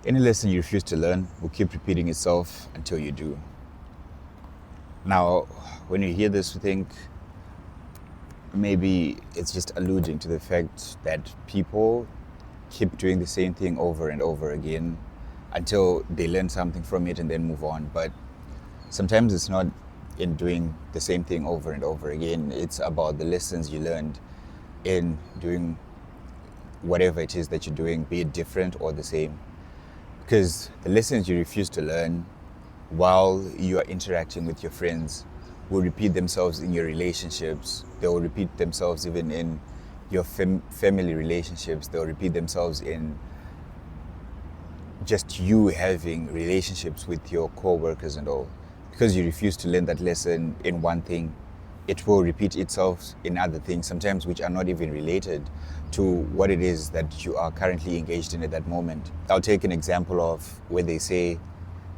Any lesson you refuse to learn will keep repeating itself until you do. Now, when you hear this, you think maybe it's just alluding to the fact that people keep doing the same thing over and over again until they learn something from it and then move on. But sometimes it's not in doing the same thing over and over again. It's about the lessons you learned in doing whatever it is that you're doing, be it different or the same. Because the lessons you refuse to learn while you are interacting with your friends will repeat themselves in your relationships. They will repeat themselves even in your family relationships. They'll repeat themselves in just you having relationships with your co-workers and all. Because you refuse to learn that lesson in one thing, it will repeat itself in other things, sometimes which are not even related to what it is that you are currently engaged in at that moment. I'll take an example of where they say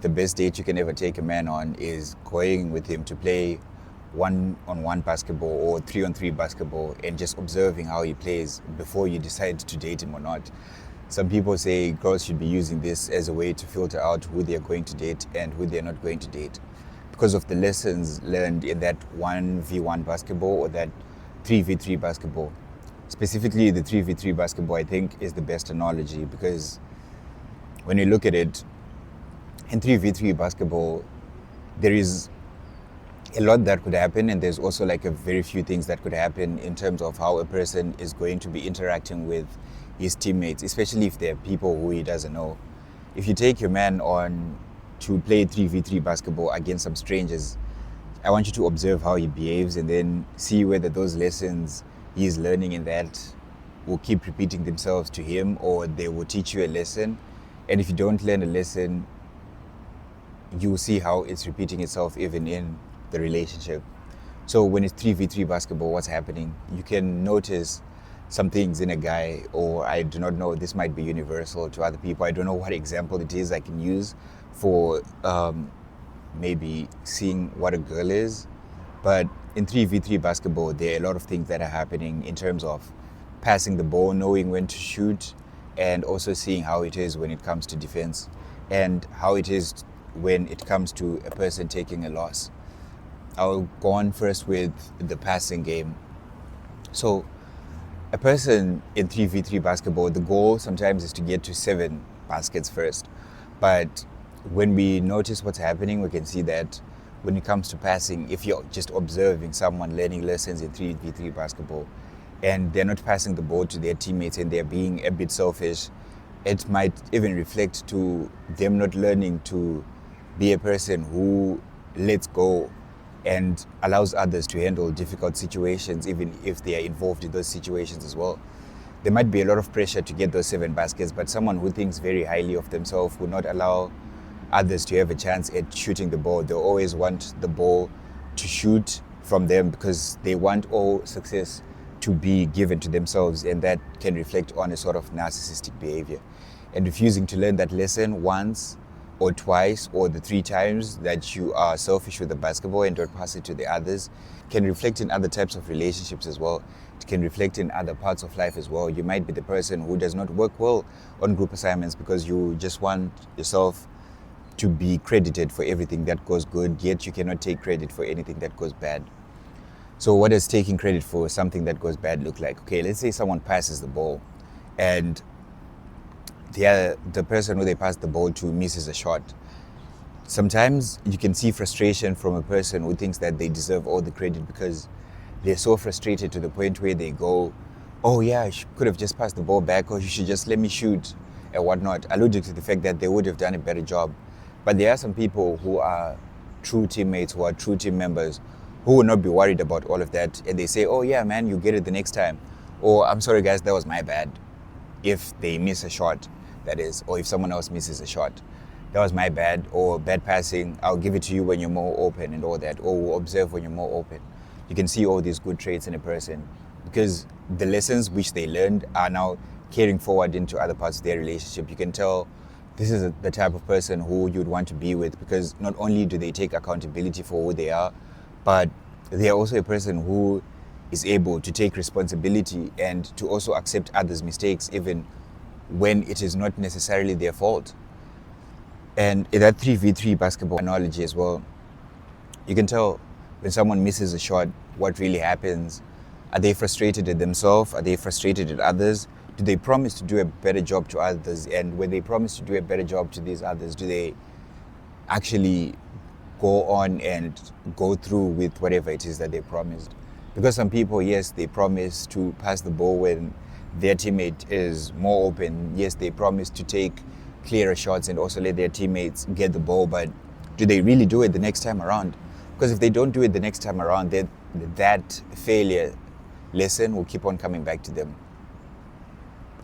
the best date you can ever take a man on is going with him to play 1-on-1 basketball or 3-on-3 basketball and just observing how he plays before you decide to date him or not. Some people say girls should be using this as a way to filter out who they're going to date and who they're not going to date, because of the lessons learned in that 1v1 basketball or that 3v3 basketball. Specifically, the 3v3 basketball, I think, is the best analogy, because when you look at it, in 3v3 basketball, there is a lot that could happen, and there's also like a very few things that could happen in terms of how a person is going to be interacting with his teammates, especially if they're people who he doesn't know. If you take your man on to play 3v3 basketball against some strangers, I want you to observe how he behaves and then see whether those lessons he is learning in that will keep repeating themselves to him, or they will teach you a lesson. And if you don't learn a lesson, you will see how it's repeating itself even in the relationship. So when it's 3v3 basketball, what's happening? You can notice some things in a guy, or I do not know, this might be universal to other people. I don't know what example it is I can use for maybe seeing what a girl is. But in 3v3 basketball, there are a lot of things that are happening in terms of passing the ball, knowing when to shoot, and also seeing how it is when it comes to defense and how it is when it comes to a person taking a loss. I'll go on first with the passing game. So a person in 3v3 basketball, the goal sometimes is to get to 7 baskets first. But when we notice what's happening, we can see that when it comes to passing, if you're just observing someone learning lessons in 3v3 basketball and they're not passing the ball to their teammates and they're being a bit selfish, it might even reflect to them not learning to be a person who lets go and allows others to handle difficult situations, even if they are involved in those situations as well. There might be a lot of pressure to get those 7 baskets, but someone who thinks very highly of themselves will not allow others to have a chance at shooting the ball. They'll always want the ball to shoot from them because they want all success to be given to themselves, and that can reflect on a sort of narcissistic behavior. And refusing to learn that lesson once or twice or the 3 times that you are selfish with the basketball and don't pass it to the others can reflect in other types of relationships as well. It can reflect in other parts of life as well. You might be the person who does not work well on group assignments because you just want yourself to be credited for everything that goes good, yet you cannot take credit for anything that goes bad. So what does taking credit for something that goes bad look like? Okay, let's say someone passes the ball and the person who they pass the ball to misses a shot. Sometimes you can see frustration from a person who thinks that they deserve all the credit because they're so frustrated to the point where they go, oh yeah, I could have just passed the ball back, or you should just let me shoot and whatnot, alluding to the fact that they would have done a better job. But there are some people who are true teammates, who are true team members, who will not be worried about all of that. And they say, oh yeah, man, you get it the next time. Or I'm sorry guys, that was my bad. If they miss a shot, that is, or if someone else misses a shot, that was my bad, or bad passing, I'll give it to you when you're more open and all that, or we'll observe when you're more open. You can see all these good traits in a person because the lessons which they learned are now carrying forward into other parts of their relationship. You can tell this is the type of person who you'd want to be with, because not only do they take accountability for who they are, but they are also a person who is able to take responsibility and to also accept others' mistakes even when it is not necessarily their fault. And in that 3v3 basketball analogy as well, you can tell when someone misses a shot, what really happens. Are they frustrated at themselves? Are they frustrated at others? Do they promise to do a better job to others? And when they promise to do a better job to these others, do they actually go on and go through with whatever it is that they promised? Because some people, yes, they promise to pass the ball when their teammate is more open. Yes, they promise to take clearer shots and also let their teammates get the ball, but do they really do it the next time around? Because if they don't do it the next time around, then that failure lesson will keep on coming back to them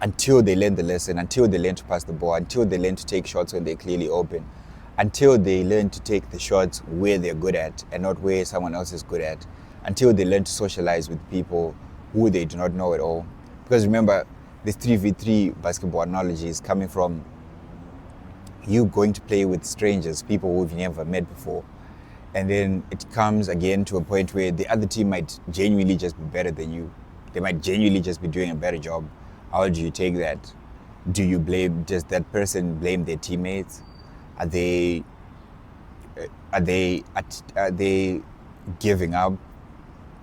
until they learn the lesson, until they learn to pass the ball, until they learn to take shots when they're clearly open, until they learn to take the shots where they're good at and not where someone else is good at, until they learn to socialize with people who they do not know at all. Because remember, this 3v3 basketball analogy is coming from you going to play with strangers, people who you've never met before. And then it comes again to a point where the other team might genuinely just be better than you. They might genuinely just be doing a better job. How do you take that? Do you blame, does that person blame their teammates? Are they giving up?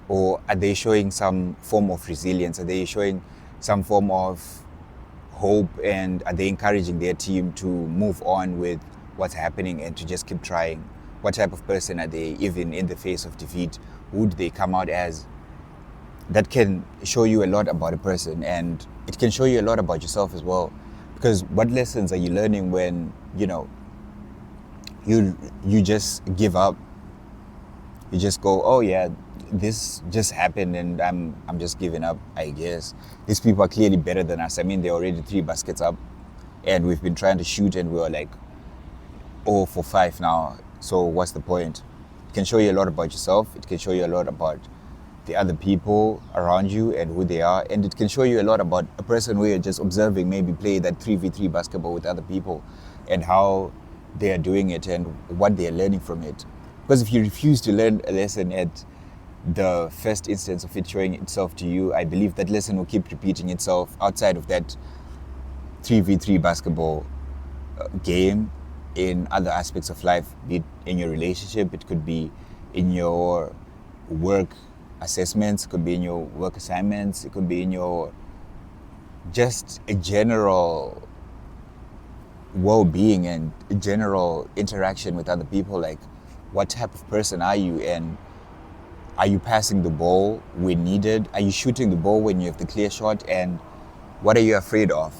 Or are they showing some form of resilience? Are they showing some form of hope? And are they encouraging their team to move on with what's happening and to just keep trying? What type of person are they, even in the face of defeat? Who do they come out as? That can show you a lot about a person, and it can show you a lot about yourself as well. Because what lessons are you learning when, you just give up? You just go, oh yeah, this just happened and I'm just giving up, I guess. These people are clearly better than us. I mean, they're already 3 baskets up and we've been trying to shoot and we were like 0 for 5 now. So what's the point? It can show you a lot about yourself. It can show you a lot about the other people around you and who they are. And it can show you a lot about a person who you're just observing maybe play that 3v3 basketball with other people and how they are doing it and what they are learning from it. Because if you refuse to learn a lesson at the first instance of it showing itself to you, I believe that lesson will keep repeating itself outside of that 3v3 basketball game in other aspects of life, be it in your relationship, it could be in your work assessments, it could be in your work assignments, it could be in your just a general well-being and general interaction with other people. Like, what type of person are you, and are you passing the ball when needed? Are you shooting the ball when you have the clear shot? And what are you afraid of?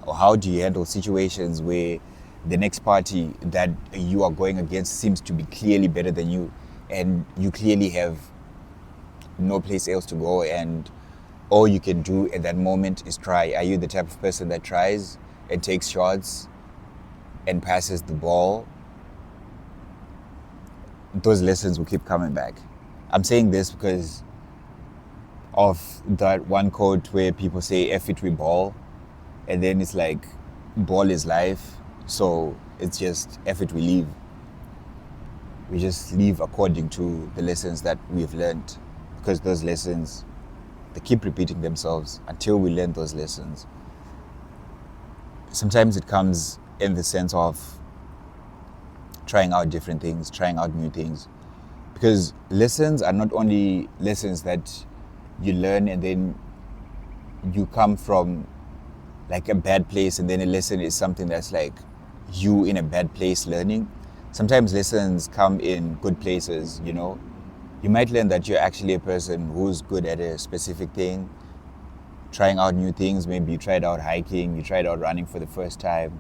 Or how do you handle situations where the next party that you are going against seems to be clearly better than you and you clearly have no place else to go and all you can do at that moment is try? Are you the type of person that tries and takes shots and passes the ball? Those lessons will keep coming back. I'm saying this because of that one quote where people say, F it, we ball. And then it's like, ball is life. So it's just, F it, we leave. We just leave according to the lessons that we've learned. Because those lessons, they keep repeating themselves until we learn those lessons. Sometimes it comes in the sense of trying out different things, trying out new things. Because lessons are not only lessons that you learn and then you come from like a bad place, and then a lesson is something that's like you in a bad place learning. Sometimes lessons come in good places, You might learn that you're actually a person who's good at a specific thing, trying out new things. Maybe you tried out hiking, you tried out running for the first time,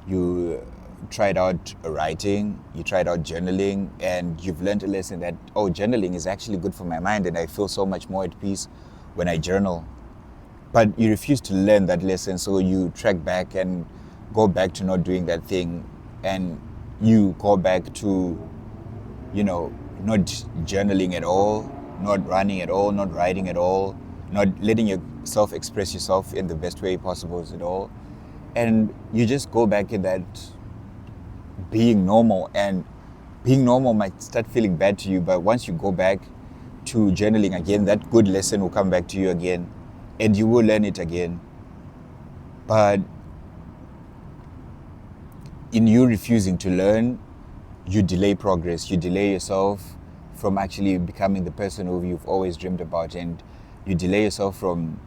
you tried out writing, you tried out journaling, and you've learned a lesson that, journaling is actually good for my mind and I feel so much more at peace when I journal. But you refuse to learn that lesson, so you track back and go back to not doing that thing, and you go back to, not journaling at all, not running at all, not writing at all, not letting yourself express yourself in the best way possible at all. And you just go back in that being normal, and being normal might start feeling bad to you, but once you go back to journaling again, that good lesson will come back to you again and you will learn it again. But in you refusing to learn, you delay progress. You delay yourself from actually becoming the person who you've always dreamed about, and you delay yourself from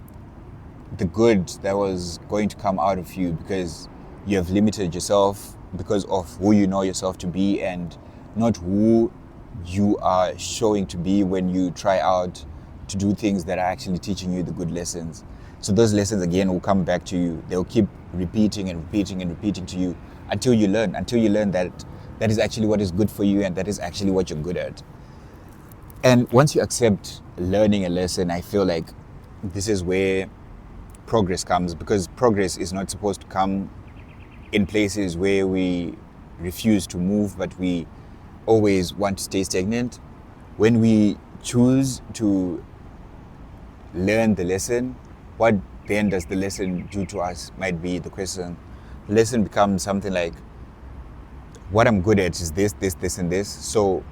the good that was going to come out of you, because you have limited yourself because of who you know yourself to be and not who you are showing to be when you try out to do things that are actually teaching you the good lessons. So those lessons again will come back to you. They'll keep repeating and repeating and repeating to you until you learn that that is actually what is good for you and that is actually what you're good at. And once you accept learning a lesson, I feel like this is where progress comes, because progress is not supposed to come in places where we refuse to move, but we always want to stay stagnant. When we choose to learn the lesson, what then does the lesson do to us might be the question. The lesson becomes something like, what I'm good at is this, this, this, and this. So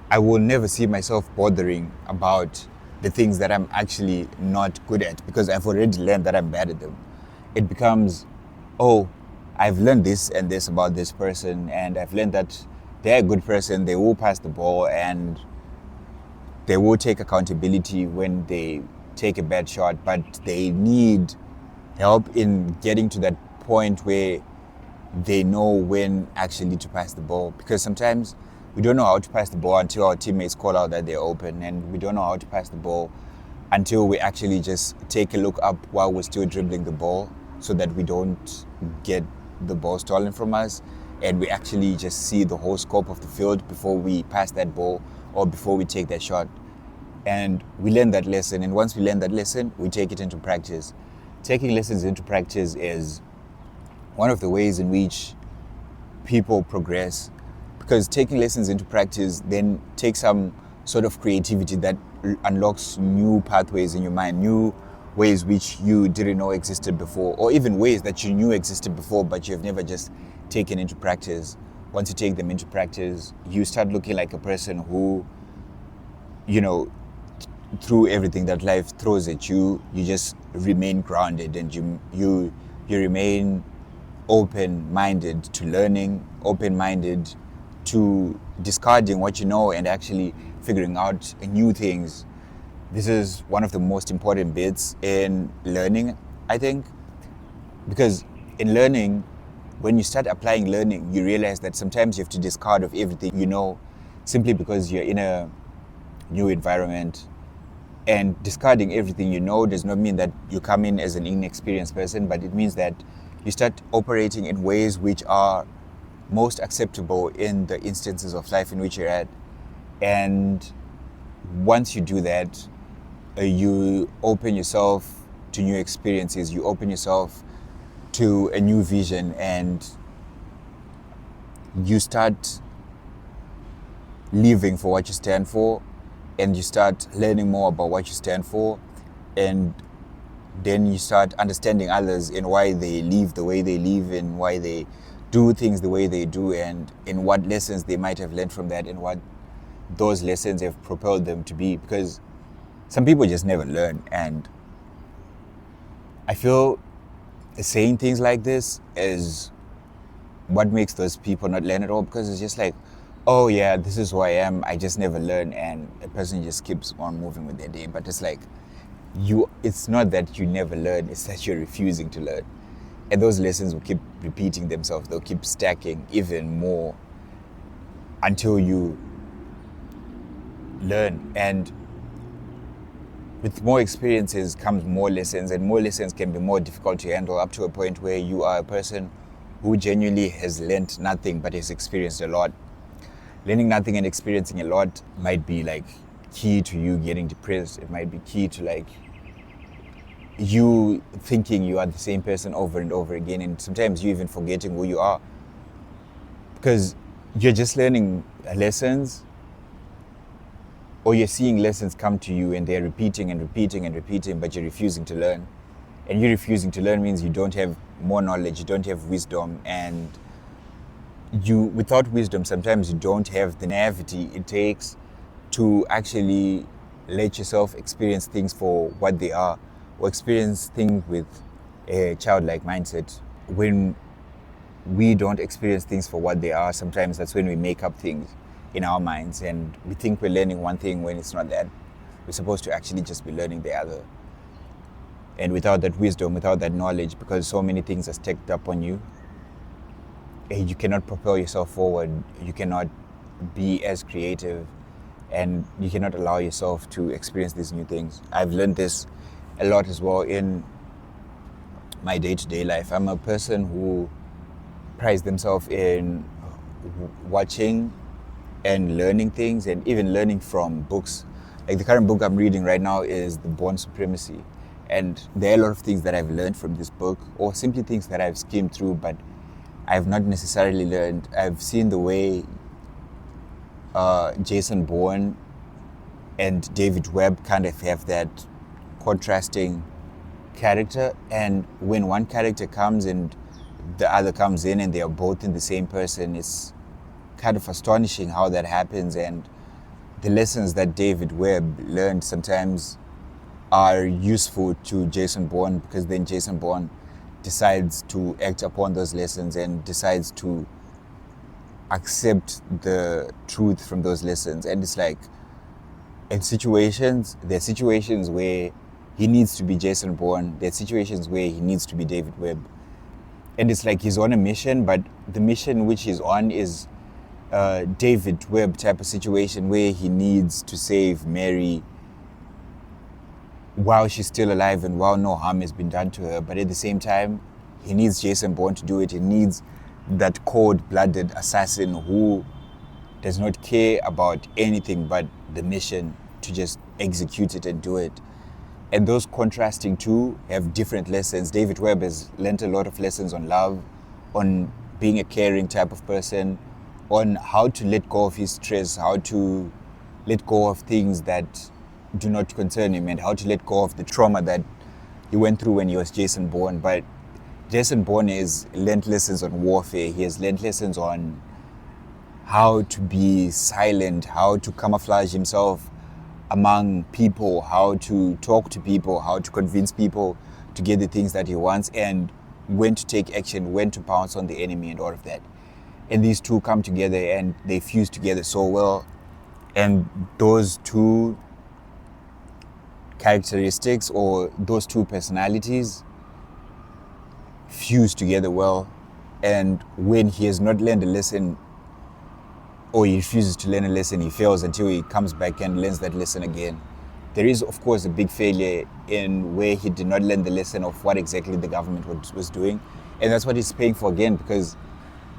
I will never see myself bothering about the things that I'm actually not good at, because I've already learned that I'm bad at them. It becomes, oh, I've learned this and this about this person, and I've learned that they're a good person, they will pass the ball, and they will take accountability when they take a bad shot, but they need help in getting to that point where they know when actually to pass the ball. Because sometimes we don't know how to pass the ball until our teammates call out that they're open, and we don't know how to pass the ball until we actually just take a look up while we're still dribbling the ball, so that we don't get the ball stolen from us, and we actually just see the whole scope of the field before we pass that ball or before we take that shot. And we learn that lesson, and once we learn that lesson, we take it into practice. Taking lessons into practice is one of the ways in which people progress, because taking lessons into practice then takes some sort of creativity that unlocks new pathways in your mind, new ways which you didn't know existed before, or even ways that you knew existed before but you have never just taken into practice. Once you take them into practice, you start looking like a person who, through everything that life throws at you, you just remain grounded, and you remain open-minded to learning, open-minded to discarding what you know and actually figuring out new things. This is one of the most important bits in learning, I think, because in learning, when you start applying learning, you realize that sometimes you have to discard of everything you know simply because you're in a new environment. And discarding everything you know does not mean that you come in as an inexperienced person, but it means that you start operating in ways which are most acceptable in the instances of life in which you're at. And once you do that, you open yourself to new experiences, you open yourself to a new vision, and you start living for what you stand for, and you start learning more about what you stand for, and then you start understanding others and why they live the way they live, and why they do things the way they do, and in what lessons they might have learned from that, and what those lessons have propelled them to be. Because some people just never learn, and I feel saying things like this is what makes those people not learn at all, because it's just like, oh yeah, this is who I am, I just never learn, and a person just keeps on moving with their day. But it's like, it's not that you never learn, it's that you're refusing to learn. And those lessons will keep repeating themselves, they'll keep stacking even more until you learn. And with more experiences comes more lessons, and more lessons can be more difficult to handle, up to a point where you are a person who genuinely has learned nothing but has experienced a lot. Learning nothing and experiencing a lot might be like key to you getting depressed. It might be key to like you thinking you are the same person over and over again, and sometimes you even forgetting who you are, because you're just learning lessons, or you're seeing lessons come to you and they're repeating and repeating and repeating, but you're refusing to learn. And you refusing to learn means you don't have more knowledge, you don't have wisdom, and without wisdom, sometimes you don't have the naivety it takes to actually let yourself experience things for what they are, or experience things with a childlike mindset. When we don't experience things for what they are. Sometimes that's when we make up things in our minds, and we think we're learning one thing when it's not that. We're supposed to actually just be learning the other. And without that wisdom, without that knowledge, because so many things are stacked up on you, you cannot propel yourself forward. You cannot be as creative, and you cannot allow yourself to experience these new things. I've learned this a lot as well in my day-to-day life. I'm a person who prides themselves in watching and learning things, and even learning from books. Like the current book I'm reading right now is the Bourne Supremacy. And there are a lot of things that I've learned from this book, or simply things that I've skimmed through, but I've not necessarily learned. I've seen the way Jason Bourne and David Webb kind of have that contrasting character, and when one character comes and the other comes in and they are both in the same person, it's kind of astonishing how that happens. And the lessons that David Webb learned sometimes are useful to Jason Bourne, because then Jason Bourne decides to act upon those lessons and decides to accept the truth from those lessons. And it's like, there are situations where he needs to be Jason Bourne, there are situations where he needs to be David Webb. And it's like he's on a mission, but the mission which he's on is David Webb type of situation where he needs to save Mary while she's still alive and while no harm has been done to her. But at the same time, he needs Jason Bourne to do it. He needs that cold-blooded assassin who does not care about anything but the mission, to just execute it and do it. And those contrasting two have different lessons. David Webb has learned a lot of lessons on love, on being a caring type of person, on how to let go of his stress, how to let go of things that do not concern him, and how to let go of the trauma that he went through when he was Jason Bourne. But Jason Bourne has learned lessons on warfare. He has learned lessons on how to be silent, how to camouflage himself among people, how to talk to people, how to convince people to get the things that he wants, and when to take action, when to pounce on the enemy, and all of that. And these two come together and they fuse together so well. And those two characteristics, or those two personalities, fuse together well. And when he has not learned a lesson, or he refuses to learn a lesson, he fails until he comes back and learns that lesson again. There is, of course, a big failure in where he did not learn the lesson of what exactly the government was doing. And that's what he's paying for again, because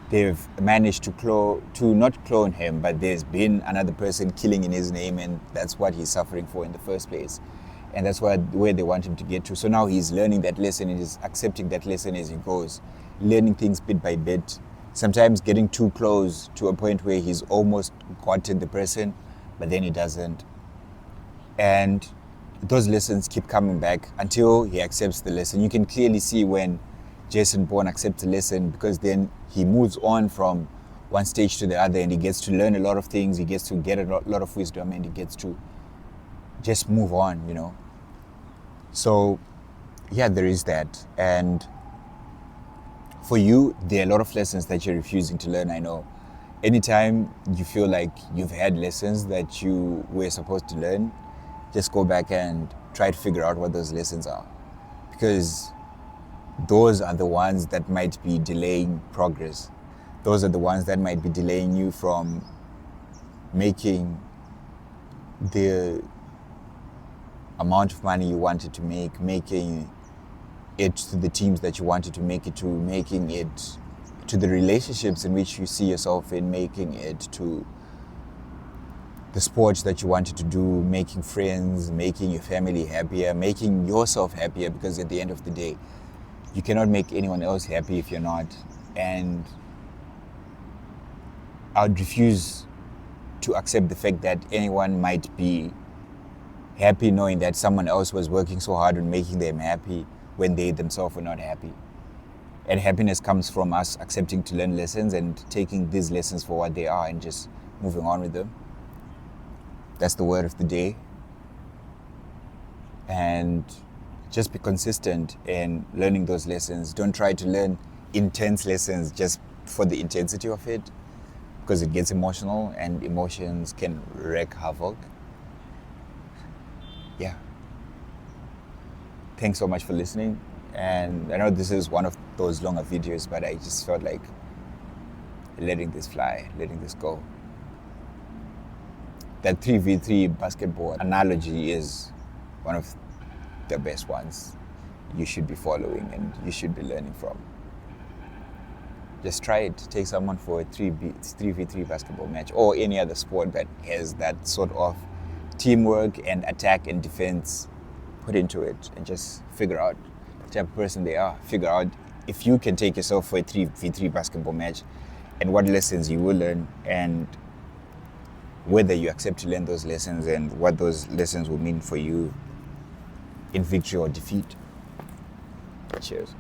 they've managed to not clone him, but there's been another person killing in his name, and that's what he's suffering for in the first place. And that's where they want him to get to. So now he's learning that lesson, and he's accepting that lesson as he goes, learning things bit by bit, sometimes getting too close to a point where he's almost gotten the person, but then he doesn't. And those lessons keep coming back until he accepts the lesson. You can clearly see when Jason Bourne accepts the lesson, because then he moves on from one stage to the other, and he gets to learn a lot of things, he gets to get a lot of wisdom, and he gets to just move on, you know. So yeah, there is that. And for you, there are a lot of lessons that you're refusing to learn, I know. Anytime you feel like you've had lessons that you were supposed to learn, just go back and try to figure out what those lessons are. Because those are the ones that might be delaying progress. Those are the ones that might be delaying you from making the amount of money you wanted to make, making it to the teams that you wanted to make it to, making it to the relationships in which you see yourself in, making it to the sports that you wanted to do, making friends, making your family happier, making yourself happier, because at the end of the day, you cannot make anyone else happy if you're not. And I would refuse to accept the fact that anyone might be happy knowing that someone else was working so hard on making them happy when they themselves were not happy. And happiness comes from us accepting to learn lessons and taking these lessons for what they are and just moving on with them. That's the word of the day. And just be consistent in learning those lessons. Don't try to learn intense lessons just for the intensity of it, because it gets emotional and emotions can wreak havoc. Yeah. Thanks so much for listening. And I know this is one of those longer videos, but I just felt like letting this fly, letting this go. That 3v3 basketball analogy is one of the best ones you should be following and you should be learning from. Just try it. Take someone for a 3v3 basketball match, or any other sport that has that sort of teamwork and attack and defense put into it, and just figure out the type of person they are. Figure out if you can take yourself for a 3v3 basketball match and what lessons you will learn, and whether you accept to learn those lessons and what those lessons will mean for you in victory or defeat. Cheers.